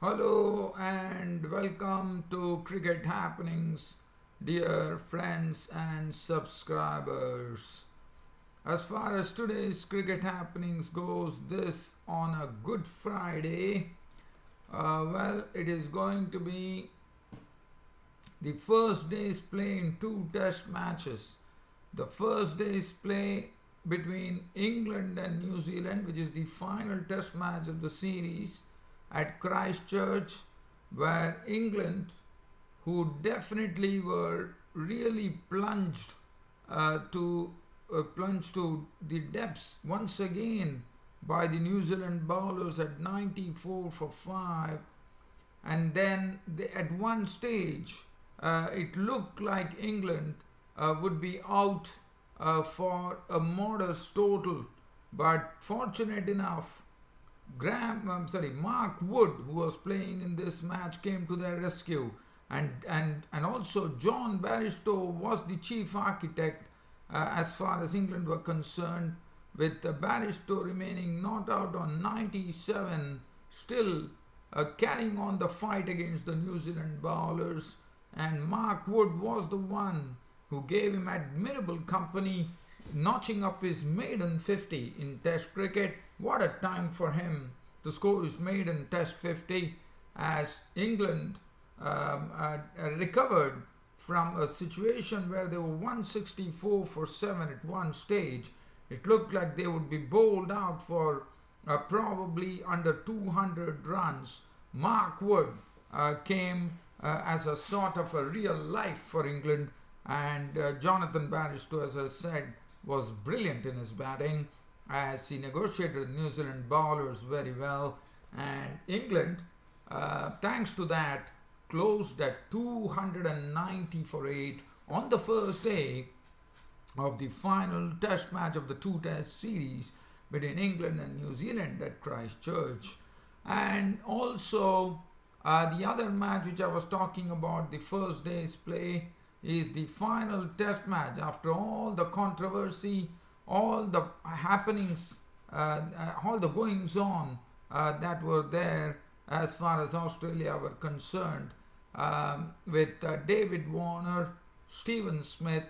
Hello and welcome to Cricket Happenings, dear friends and subscribers. As far as today's Cricket Happenings goes, this on a Good Friday, it is going to be the first day's play in two test matches. The first day's play between England and New Zealand, which is the final test match of the series at Christchurch, where England, who definitely were really plunged to the depths once again by the New Zealand bowlers at 94 for 5, and then at one stage it looked like England would be out for a modest total, but fortunate enough, Mark Wood, who was playing in this match, came to their rescue, and also John Bairstow was the chief architect as far as England were concerned, with Bairstow remaining not out on 97, still carrying on the fight against the New Zealand bowlers, and Mark Wood was the one who gave him admirable company, notching up his maiden 50 in Test cricket. What a time for him to score his maiden Test 50, as England recovered from a situation where they were 164 for 7 at one stage. It looked like they would be bowled out for probably under 200 runs. Mark Wood came as a sort of a real life for England, and Jonathan Bairstow, as I said, was brilliant in his batting as he negotiated New Zealand bowlers very well, and England, thanks to that, closed at 290 for 8 on the first day of the final test match of the two test series between England and New Zealand at Christchurch. And also the other match which I was talking about, the first day's play, is the final test match. After all the controversy, all the happenings, all the goings on that were there as far as Australia were concerned, with David Warner, Stephen Smith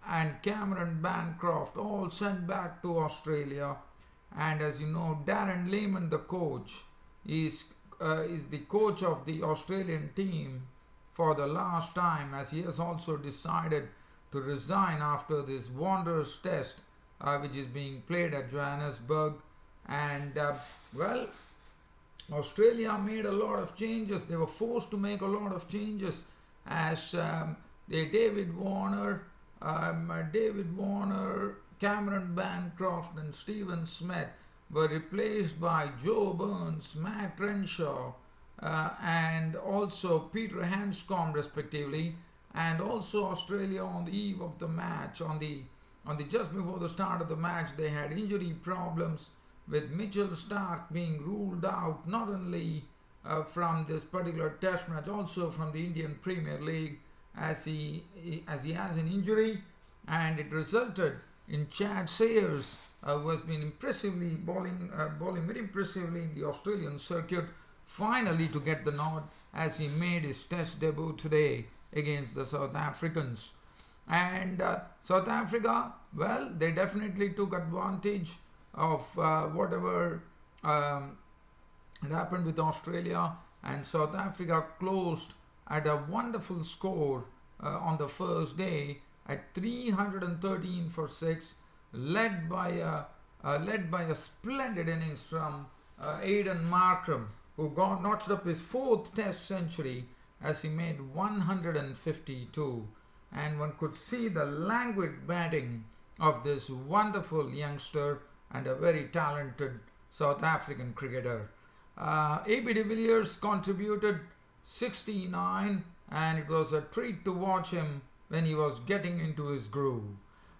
and Cameron Bancroft all sent back to Australia. And as you know, Darren Lehman, the coach, is the coach of the Australian team for the last time, as he has also decided to resign after this Wanderers test which is being played at Johannesburg. And Australia made a lot of changes. They were forced to make a lot of changes as David Warner, Cameron Bancroft and Stephen Smith were replaced by Joe Burns, Matt Renshaw, and also Peter Hanscom respectively. And also Australia, on the eve of the match, on the just before the start of the match, they had injury problems, with Mitchell Starc being ruled out not only from this particular test match, also from the Indian Premier League, as he has an injury, and it resulted in Chad Sayers, who has been impressively bowling very impressively in the Australian circuit, finally to get the nod as he made his test debut today against the South Africans. And South Africa, well, they definitely took advantage of whatever had happened with Australia, and South Africa closed at a wonderful score on the first day at 313 for 6, led by a splendid innings from Aiden Markram, who notched up his fourth test century as he made 152. And one could see the languid batting of this wonderful youngster and a very talented South African cricketer. A.B. de Villiers contributed 69, and it was a treat to watch him when he was getting into his groove.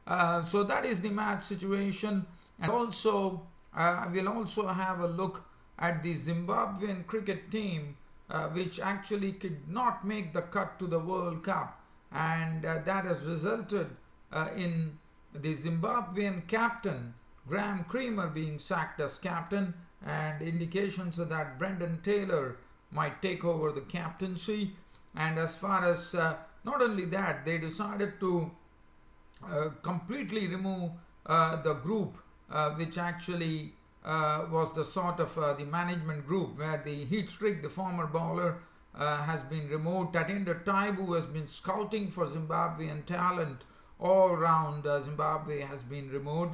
So that is the match situation. And also, we'll also have a look at the Zimbabwean cricket team, which actually could not make the cut to the World Cup. And that has resulted in the Zimbabwean captain, Cremer, being sacked as captain, and indications that Brendan Taylor might take over the captaincy. And as far as not only that, they decided to completely remove the group which actually was the sort of the management group where the heat streak, the former bowler, has been removed. Tatinder Taibu has been scouting for Zimbabwean talent all around Zimbabwe, has been removed.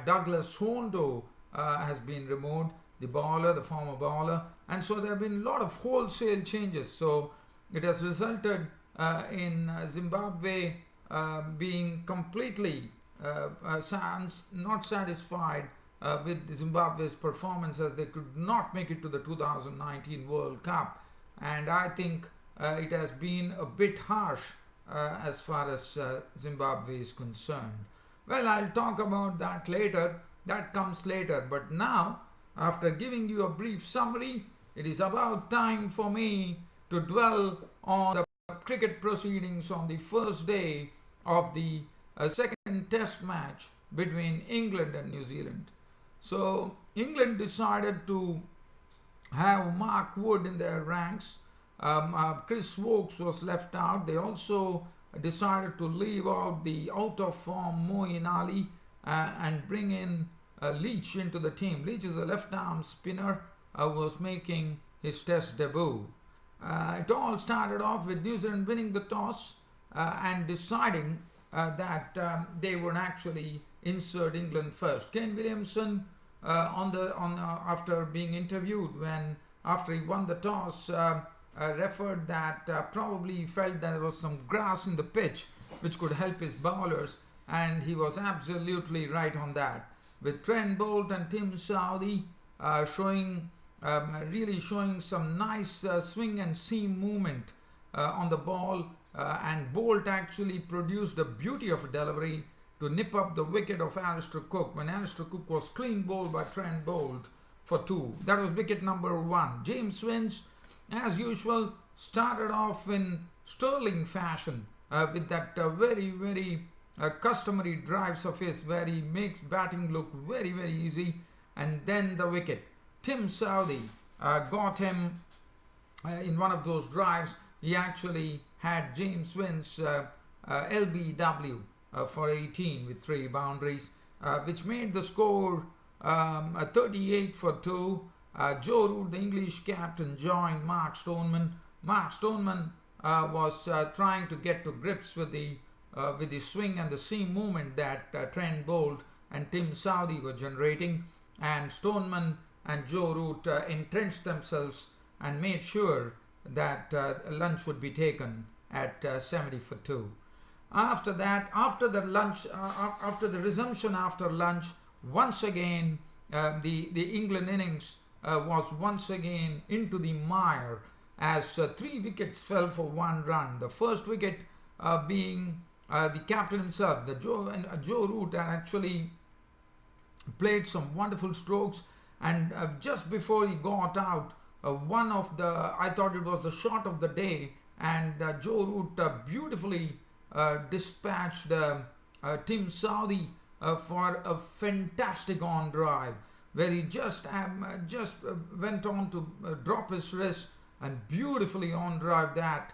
Douglas Hondo has been removed, the bowler, the former bowler, and so there have been a lot of wholesale changes. So it has resulted in Zimbabwe being completely not satisfied with Zimbabwe's performance, as they could not make it to the 2019 World Cup. And I think it has been a bit harsh as far as Zimbabwe is concerned. Well, I'll talk about that later. That comes later. But now, after giving you a brief summary, it is about time for me to dwell on the cricket proceedings on the first day of the second test match between England and New Zealand. So England decided to have Mark Wood in their ranks. Chris Woakes was left out. They also decided to leave out the out-of-form Moeen Ali and bring in Leach into the team. Leach is a left-arm spinner who was making his test debut. It all started off with New Zealand winning the toss and deciding that they would actually insert England first. Kane Williamson, after being interviewed after he won the toss, referred that probably he felt there was some grass in the pitch which could help his bowlers, and he was absolutely right on that. With Trent Boult and Tim Southee really showing some nice swing and seam movement on the ball, and Boult actually produced a beauty of a delivery to nip up the wicket of Alistair Cook when Alistair Cook was clean bowled by Trent Boult for 2. That was wicket number 1. James Vince, as usual, started off in sterling fashion with that very customary drives of his where he makes batting look very easy, and then the wicket. Tim Southee got him in one of those drives. He actually had James Vince LBW for 18 with 3 boundaries, which made the score 38 for 2. Joe Root, the English captain, joined Mark Stoneman. Mark Stoneman was trying to get to grips with the swing and the seam movement that Trent Boult and Tim Southee were generating, and Stoneman and Joe Root entrenched themselves and made sure that lunch would be taken at 70 for 2. After that, after the resumption after lunch, once again the England innings was once again into the mire as 3 wickets fell for 1 run. The first wicket being the captain himself, Joe Root, actually played some wonderful strokes, and just before he got out, I thought it was the shot of the day, and Joe Root beautifully dispatched Tim Southee for a fantastic on drive, where he just went on to drop his wrist and beautifully on drive that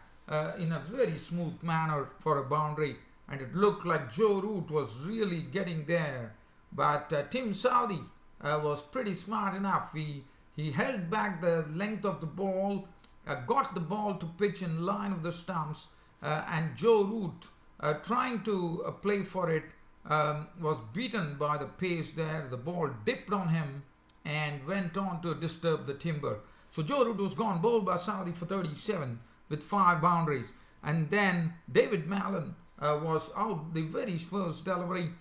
in a very smooth manner for a boundary, and it looked like Joe Root was really getting there. But Tim Southee was pretty smart enough. He held back the length of the ball, got the ball to pitch in line of the stumps, and Joe Root, trying to play for it, was beaten by the pace there. The ball dipped on him and went on to disturb the timber. So Joe Root was gone, bowled by Southee for 37 with 5 boundaries. And then David Mallon was out the very first delivery.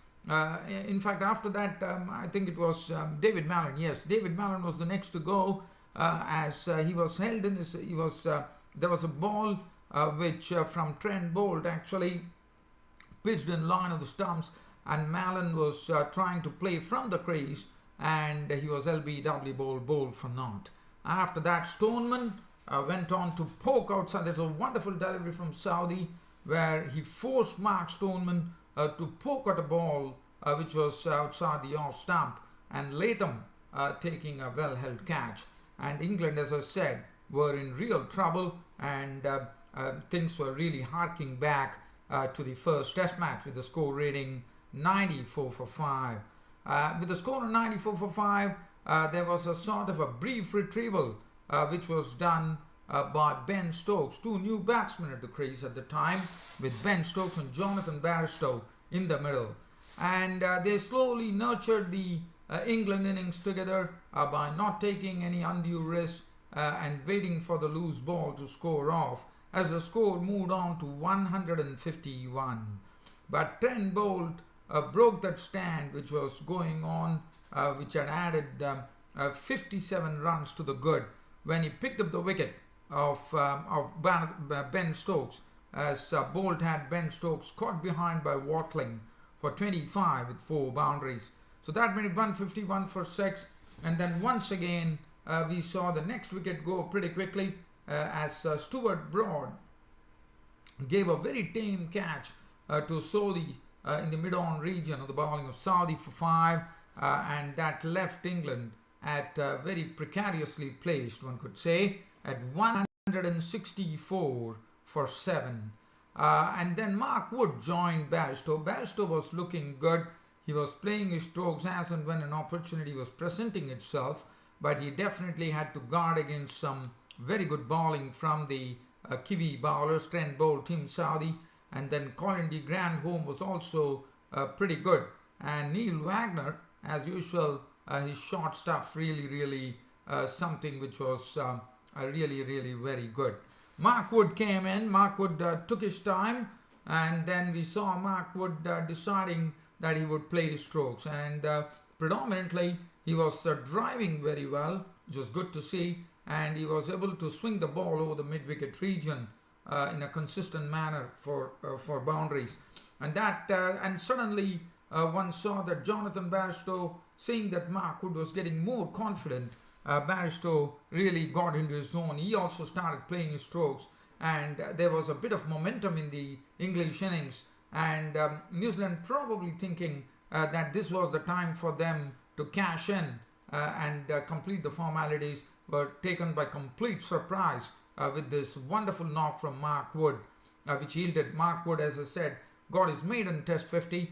In fact, after that, I think it was David Mallon. Yes, David Mallon was the next to go, as he was held in his. There was a ball which from Trent Boult actually pitched in line of the stumps, and Mallon was trying to play from the crease, and he was LBW bowled for naught. After that, Stoneman went on to poke outside. There's a wonderful delivery from Southee where he forced Mark Stoneman to poke at a ball which was outside the off stump, and Latham taking a well-held catch. And England, as I said, were in real trouble, and things were really harking back to the first test match with the score reading 94 for 5. With the score of 94 for 5, there was a sort of a brief retrieval which was done by Ben Stokes, two new batsmen at the crease at the time, with Ben Stokes and Jonathan Bairstow in the middle. And they slowly nurtured the England innings together by not taking any undue risk and waiting for the loose ball to score off, as the score moved on to 151. But Trent Boult broke that stand which was going on, which had added 57 runs to the good, when he picked up the wicket of Ben Stokes, as Boult had Ben Stokes caught behind by Watling for 25 with 4 boundaries. So that made it 151 for 6, and then once again we saw the next wicket go pretty quickly as Stuart Broad gave a very tame catch to Sodhi in the mid-on region of the bowling of Saudi for 5, and that left England at very precariously placed, one could say, at 164 for 7. And then Mark Wood joined Bairstow. Bairstow was looking good. He was playing his strokes as and when an opportunity was presenting itself, but he definitely had to guard against some very good bowling from the Kiwi bowlers, Trent Boult, Tim Southee, and then Colin de Grandhomme was also pretty good. And Neil Wagner, as usual, his short stuff really something which was really very good. Mark Wood came in. Mark Wood took his time, and then we saw Mark Wood deciding that he would play his strokes, and predominantly he was driving very well, which was good to see, and he was able to swing the ball over the mid-wicket region in a consistent manner for boundaries. And that and suddenly one saw that Jonathan Bairstow, seeing that Mark Wood was getting more confident, Bairstow really got into his zone. He also started playing his strokes, and there was a bit of momentum in the English innings, and New Zealand probably thinking that this was the time for them to cash in and complete the formalities, were taken by complete surprise with this wonderful knock from Mark Wood, which yielded Mark Wood, as I said, got his maiden test 50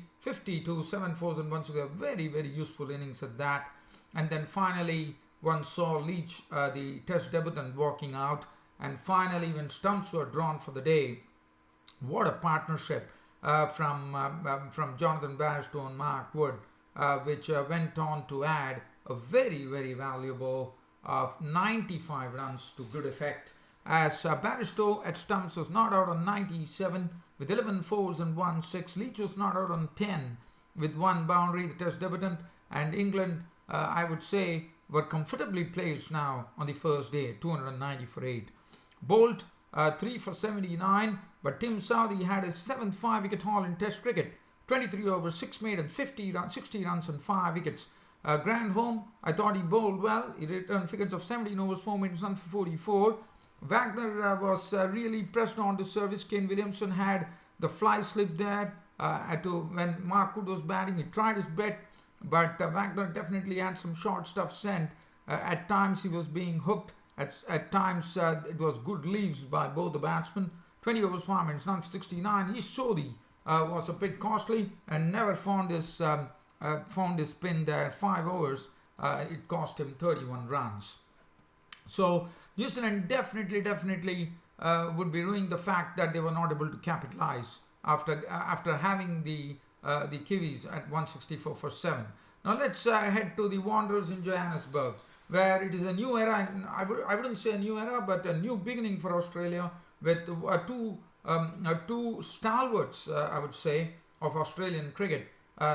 to 7 fours and 1 6, very useful innings at that. And then finally one saw Leach, the test debutant, walking out, and finally when stumps were drawn for the day, what a partnership from Jonathan Bairstow and Mark Wood, which went on to add a very valuable 95 runs to good effect, as Bairstow at stumps was not out on 97 with 11 fours and 1 6. Leach was not out on 10 with 1 boundary, the test debutant, and England, I would say, were comfortably placed now on the first day, 290 for 8. Boult 3 for 79, but Tim Southee had his 7th 5-wicket haul in Test cricket, 23 overs, 6 maidens, 60 runs and 5 wickets. Grandhomme, I thought he bowled well. He returned figures of 17 overs, 4 maidens, run for 44. Wagner was really pressed on to service. Kane Williamson had the fly slip there. When Mark Wood was batting, he tried his best, but Wagner definitely had some short stuff sent. At times he was being hooked. At times it was good leaves by both the batsmen. 20 overs, 5 minutes, none for 69. His Sodhi was a bit costly and never found his spin there. 5 overs, it cost him 31 runs. So New Zealand definitely would be ruining the fact that they were not able to capitalize after having the Kiwis at 164 for 7. Now let's head to the Wanderers in Johannesburg, where it is a new era, and I wouldn't say a new era, but a new beginning for Australia, with two stalwarts, I would say, of Australian cricket.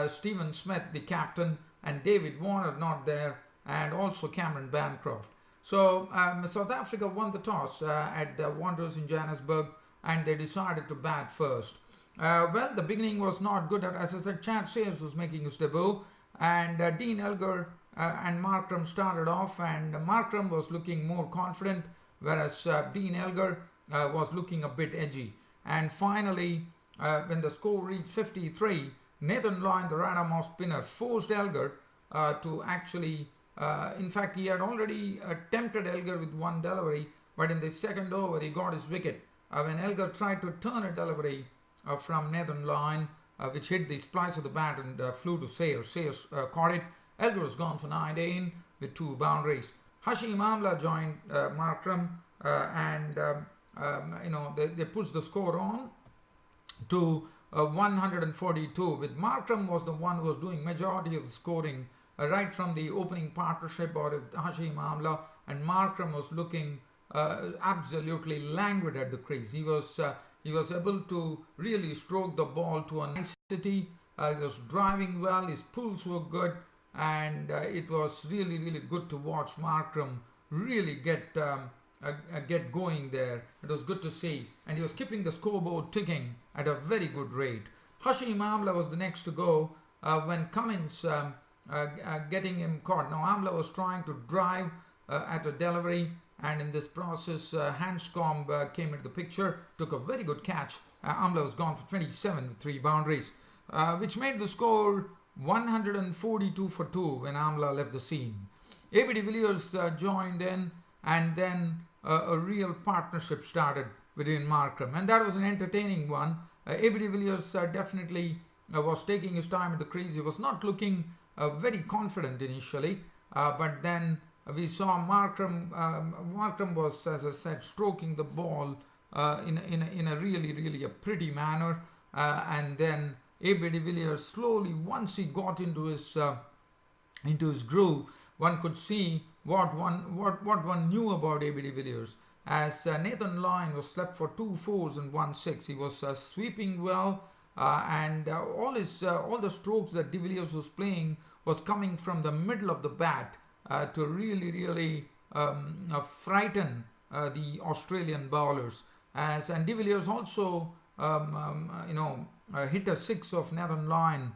Stephen Smith, the captain, and David Warner not there, and also Cameron Bancroft. So South Africa won the toss at the Wanderers in Johannesburg, and they decided to bat first. Well, the beginning was not good. As I said, Chad Sayers was making his debut, and Dean Elgar and Markram started off, and Markram was looking more confident, whereas Dean Elgar was looking a bit edgy. And finally, when the score reached 53, Nathan Lyon, the right-arm off spinner, forced Elgar to actually, in fact, he had already tempted Elgar with one delivery, but in the second over he got his wicket when Elgar tried to turn a delivery from Nathan Lyon, which hit the splice of the bat and flew to Sayers. Sayers caught it. Elgar was gone for 19 with 2 boundaries. Hashim Amla joined Markram and they pushed the score on to 142, with Markram was the one who was doing majority of the scoring right from the opening partnership or Hashim Amla, and Markram was looking absolutely languid at the crease. He was able to really stroke the ball to a nicety. He was driving well, his pulls were good, and it was really good to watch Markram really get going there. It was good to see, and he was keeping the scoreboard ticking at a very good rate. Hashim Amla was the next to go when Cummins getting him caught. Now Amla was trying to drive at a delivery, and in this process Hanscom came into the picture, took a very good catch. Amla was gone for 27 with 3 boundaries, which made the score 142 for 2 when Amla left the scene. A.B. de Villiers joined in, and then a real partnership started between Markram, and that was an entertaining one. A.B. de Villiers definitely was taking his time at the crease. He was not looking very confident initially, but then we saw Markram. Markram was, as I said, stroking the ball in a really a pretty manner, and then A.B. de Villiers slowly, once he got into his groove, one could see what one knew about A.B. de Villiers. As Nathan Lyon was slept for 2 4s and 1 6, he was sweeping well, and all the strokes that de Villiers was playing was coming from the middle of the bat to really frighten the Australian bowlers. And de Villiers also hit a 6 of Nathan Lyon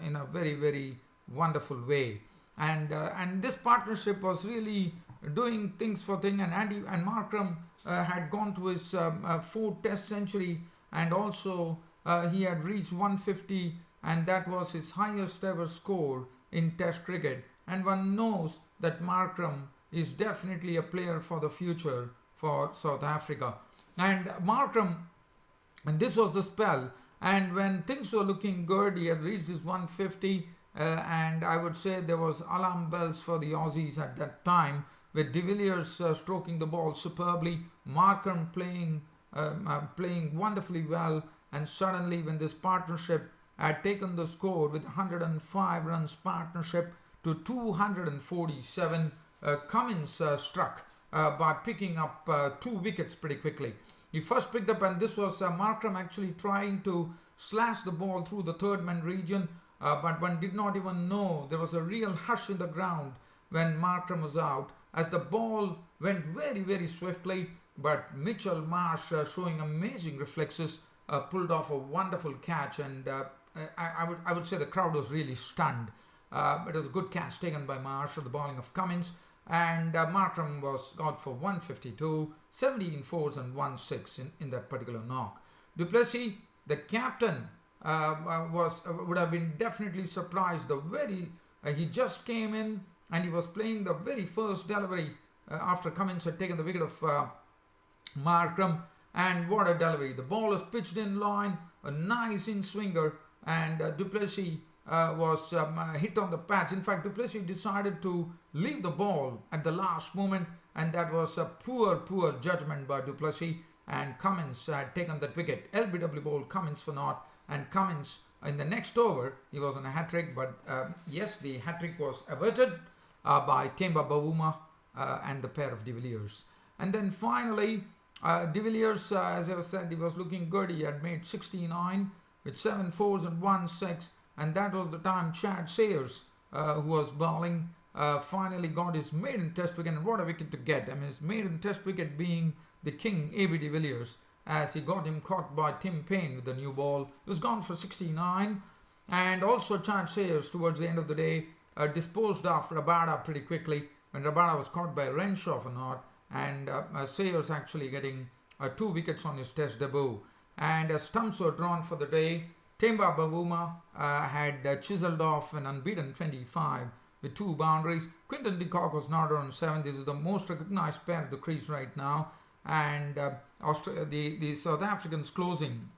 in a very wonderful way. And this partnership was really doing things for thing, and Markram had gone to his 4th Test century, and also he had reached 150, and that was his highest ever score in Test cricket. And one knows that Markram is definitely a player for the future for South Africa. And Markram, and this was the spell, and when things were looking good, he had reached his 150, and I would say there was alarm bells for the Aussies at that time, with de Villiers stroking the ball superbly, Markram playing wonderfully well, and suddenly when this partnership had taken the score with 105 runs partnership to 247, Cummins struck by picking up 2 wickets pretty quickly. He first picked up, and this was Markram actually trying to slash the ball through the third man region, but one did not even know. There was a real hush in the ground when Markram was out, as the ball went very swiftly, but Mitchell Marsh, showing amazing reflexes, pulled off a wonderful catch, and I would say the crowd was really stunned. It was a good catch taken by Marsh at the bowling of Cummins, and Markram was got for 152, 17 4s and 1 6 in that particular knock. Du Plessis, the captain, would have been definitely surprised. He just came in, and he was playing the very first delivery after Cummins had taken the wicket of Markram, and what a delivery. The ball was pitched in line, a nice in-swinger, and Du Plessis was hit on the pads. In fact, Du Plessis decided to leave the ball at the last moment, and that was a poor judgment by Du Plessis, and Cummins had taken that wicket. LBW bowled Cummins for naught, and Cummins in the next over, he was on a hat-trick, but yes, the hat-trick was averted by Temba Bavuma and the pair of de Villiers. And then finally, de Villiers, as I said, he was looking good. He had made 69 with 7 4s and 1 6, and that was the time Chad Sayers, who was bowling, finally got his maiden Test wicket, and what a wicket to get. I mean, his maiden Test wicket being the king, A.B. de Villiers, as he got him caught by Tim Payne with the new ball. He was gone for 69, and also Chad Sayers, towards the end of the day, disposed of Rabada pretty quickly when Rabada was caught by Renshaw for naught, and Sayers actually getting 2 wickets on his Test debut. And as stumps were drawn for the day, Temba Bavuma had chiseled off an unbeaten 25 with 2 boundaries. Quinton de Kock was not on 7. This is the most recognized pair at the crease right now. And the South Africans closing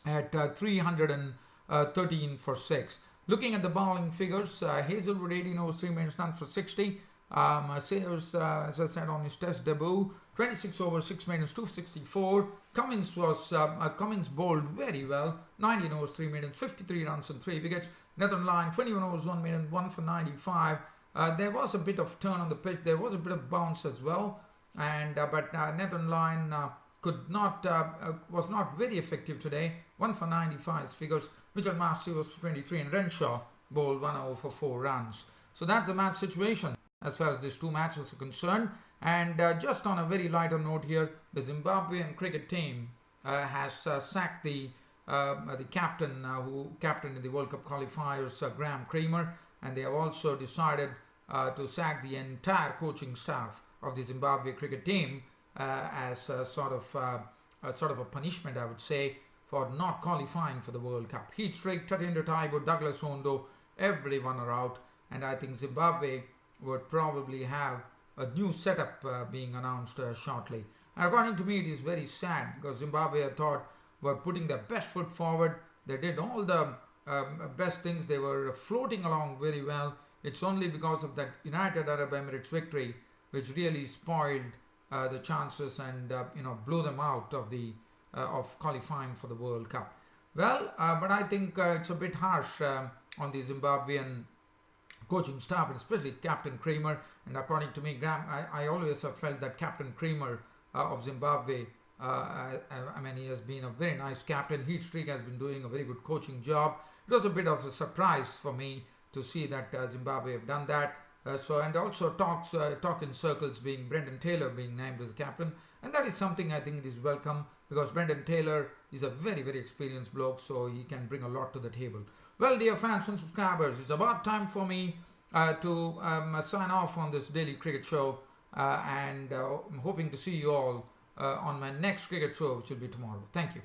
at 313 for 6. Looking at the bowling figures, Hazelwood 18 overs 3 minutes none for 60. Sayers, as I said, on his test debut, 26 overs 6 minutes 264. Cummins bowled very well, 19 overs 3 minutes 53 runs and 3 wickets. Nathan Lyon 21 overs 1 minute 1 for 95. There was a bit of turn on the pitch, there was a bit of bounce as well, and but Nathan Lyon was not very effective today. 1 for 95 figures. Mitchell Massey was 23 and Renshaw bowled 1 over for 4 runs. So that's the match situation as far as these 2 matches are concerned. And just on a very lighter note here, the Zimbabwean cricket team has sacked the captain who captained in the World Cup qualifiers, Cremer, and they have also decided to sack the entire coaching staff of the Zimbabwe cricket team as a sort of a punishment, I would say, for not qualifying for the World Cup. Heat streak, Tatinder Taibu, Douglas Hondo, everyone are out, and I think Zimbabwe would probably have a new setup being announced shortly. And according to me, it is very sad because Zimbabwe, I thought, were putting their best foot forward. They did all the best things. They were floating along very well. It's only because of that United Arab Emirates victory which really spoiled the chances and blew them out of the of qualifying for the World Cup. Well, but I think it's a bit harsh on the Zimbabwean coaching staff, and especially Captain Cremer. And according to me, I always have felt that Captain Cremer of Zimbabwe, he has been a very nice captain. Heat streak has been doing a very good coaching job. It was a bit of a surprise for me to see that Zimbabwe have done that. And also talk in circles, being Brendan Taylor being named as captain, and that is something I think is welcome, because Brendan Taylor is a very, very experienced bloke, so he can bring a lot to the table. Well, dear fans and subscribers, it's about time for me to sign off on this daily cricket show, and I'm hoping to see you all on my next cricket show, which will be tomorrow. Thank you.